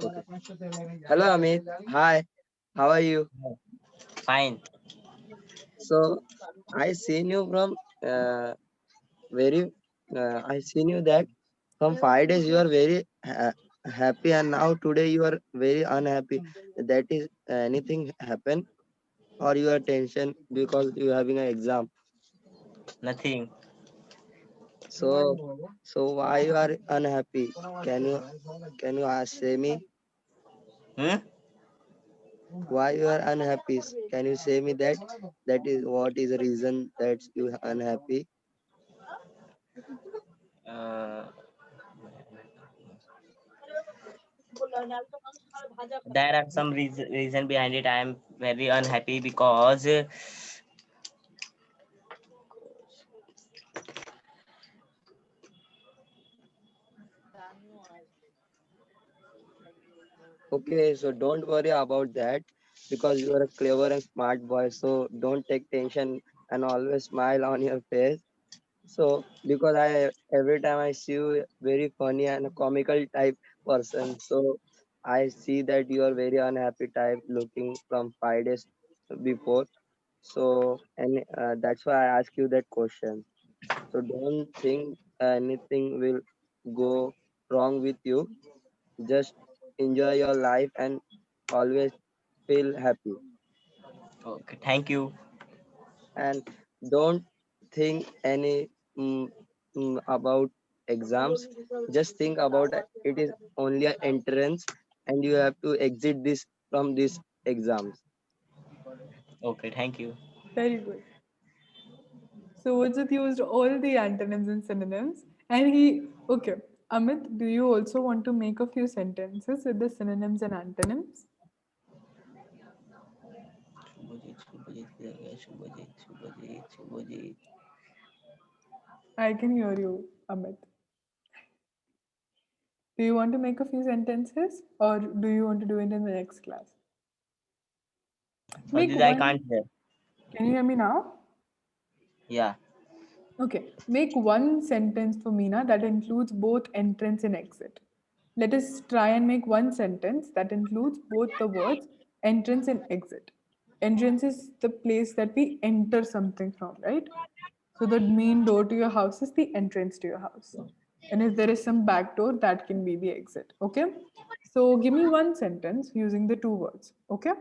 Speaker 5: Okay. Hello, Amit. Hi. How are you?
Speaker 10: Fine.
Speaker 5: So I seen you from very. I seen you that from 5 days you are very happy, and now today you are very unhappy. That is anything happen, or you are tension because you are having an exam.
Speaker 10: Nothing.
Speaker 5: So why you are unhappy? Can you say me
Speaker 10: Hmm?
Speaker 5: why you are unhappy? Can you say me that is what is the reason that you are unhappy?
Speaker 10: Uh, there are some reason behind it. I am very unhappy because
Speaker 5: Okay, so don't worry about that because you are a clever and smart boy. So don't take tension and always smile on your face. So because I every time I see you very funny and a comical type person, so I see that you are very unhappy type looking from 5 days before. So and that's why I ask you that question. So don't think anything will go wrong with you. Just enjoy your life and always feel happy.
Speaker 10: Okay, thank you.
Speaker 5: And don't think any about exams. Just think about it is only an entrance and you have to exit this from these exams.
Speaker 10: Okay, thank you.
Speaker 1: Very good. So Ojit used all the antonyms and synonyms. And okay, Amit, do you also want to make a few sentences with the synonyms and antonyms?
Speaker 10: Shubhajit, Shubhajit, Shubhajit, Shubhajit, Shubhajit.
Speaker 1: I can hear you, Amit. Do you want to make a few sentences or do you want to do it in the next class?
Speaker 10: Sorry,
Speaker 1: Make
Speaker 10: Didi, I
Speaker 1: one.
Speaker 10: can't hear.
Speaker 1: Can you hear me now?
Speaker 10: Yeah.
Speaker 1: Okay. Make one sentence for Meena that includes both entrance and exit. Let us try and make one sentence that includes both the words entrance and exit. Entrance is the place that we enter something from, right? So the main door to your house is the entrance to your house. And if there is some back door, that can be the exit. Okay? So give me one sentence using the two words. Okay?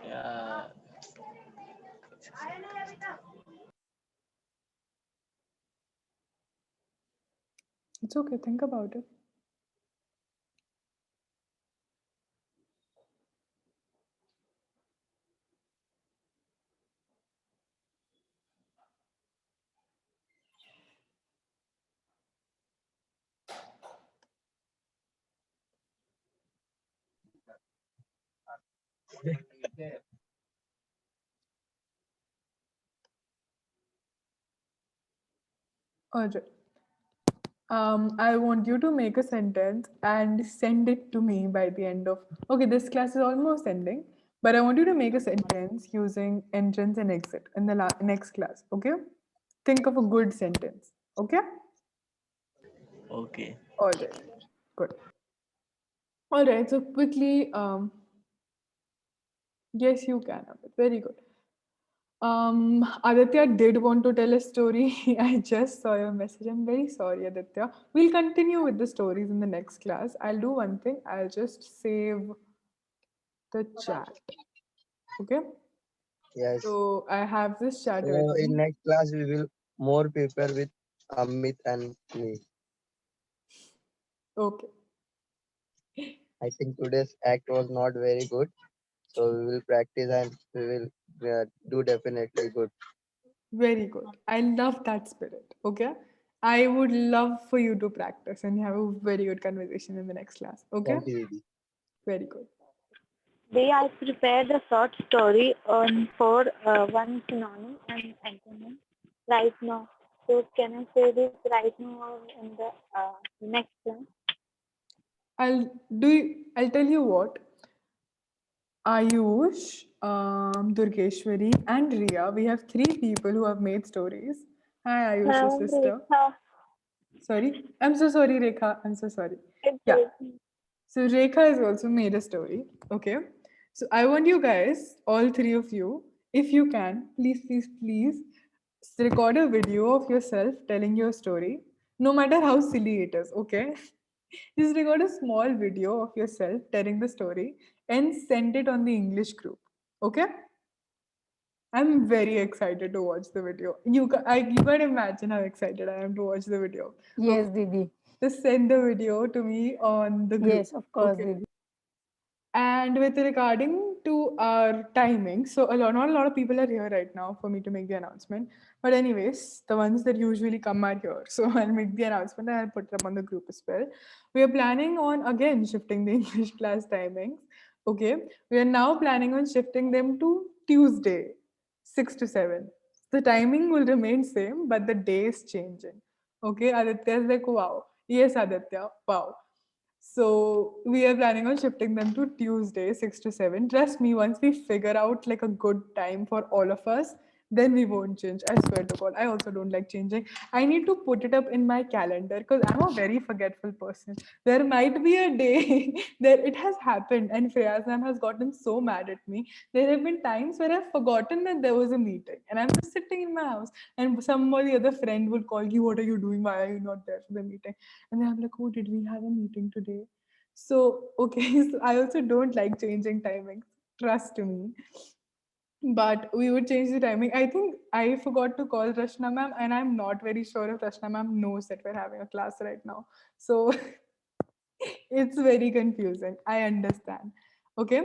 Speaker 10: Yeah.
Speaker 1: It's okay. Think about it. All right. I want you to make a sentence and send it to me by the end of. Okay, this class is almost ending, but I want you to make a sentence using entrance and exit in the next class. Okay, think of a good sentence. Okay,
Speaker 10: Okay.
Speaker 1: all right, good. All right, so quickly, yes, you can. Amit. Very good. Aditya did want to tell a story. I just saw your message. I'm very sorry, Aditya. We'll continue with the stories in the next class. I'll do one thing. I'll just save the chat. Okay.
Speaker 5: Yes.
Speaker 1: So I have this chat with
Speaker 5: So in
Speaker 1: me.
Speaker 5: next class we will more people with Amit and me.
Speaker 1: Okay.
Speaker 5: I think today's act was not very good. So we will practice and we will do definitely good.
Speaker 1: Very good. I love that spirit. Okay. I would love for you to practice and have a very good conversation in the next class. Okay.
Speaker 5: Thank you, Didi.
Speaker 1: Very good.
Speaker 7: I prepared a short story on for one synonym and antonym right now. So can I say this right now or in the next one?
Speaker 1: I'll tell you what. Ayush, Durgeshwari, and Ria. We have three people who have made stories. Hi, Ayush's sister.
Speaker 7: Rekha,
Speaker 1: Sorry. I'm so sorry, Rekha. I'm so sorry.
Speaker 7: it's
Speaker 1: Yeah.
Speaker 7: okay.
Speaker 1: So Rekha has also made a story. Okay. So I want you guys, all three of you, if you can, please record a video of yourself telling your story, no matter how silly it is. Okay. Just record a small video of yourself telling the story and send it on the English group. Okay. I'm very excited to watch the video. You can imagine how excited I am to watch the video.
Speaker 2: Yes,
Speaker 1: Okay.
Speaker 2: Didi.
Speaker 1: Just send the video to me on the group.
Speaker 2: Yes, of course,
Speaker 1: Okay.
Speaker 2: Didi.
Speaker 1: And with regarding to our timing, so not a lot of people are here right now for me to make the announcement. But anyways, the ones that usually come are here. So I'll make the announcement and I'll put it up on the group as well. We are planning on again shifting the English class timings. Okay. We are now planning on shifting them to Tuesday, 6 to 7. The timing will remain same, but the day is changing. Okay. Aditya is like, wow. Yes, Aditya. Wow. So we are planning on shifting them to Tuesday, 6 to 7. Trust me, once we figure out like a good time for all of us, then we won't change. I swear to God. I also don't like changing. I need to put it up in my calendar because I'm a very forgetful person. There might be a day that it has happened and Freyaz ma'am has gotten so mad at me. There have been times where I've forgotten that there was a meeting and I'm just sitting in my house and somebody other friend will call you, what are you doing? Why are you not there for the meeting? And then I'm like, oh, did we have a meeting today? So, okay, so I also don't like changing timings. Trust me. But we would change the timing. I think I forgot to call Rashna ma'am, and I'm not very sure if Rashna ma'am knows that we're having a class right now. So it's very confusing. I understand. Okay.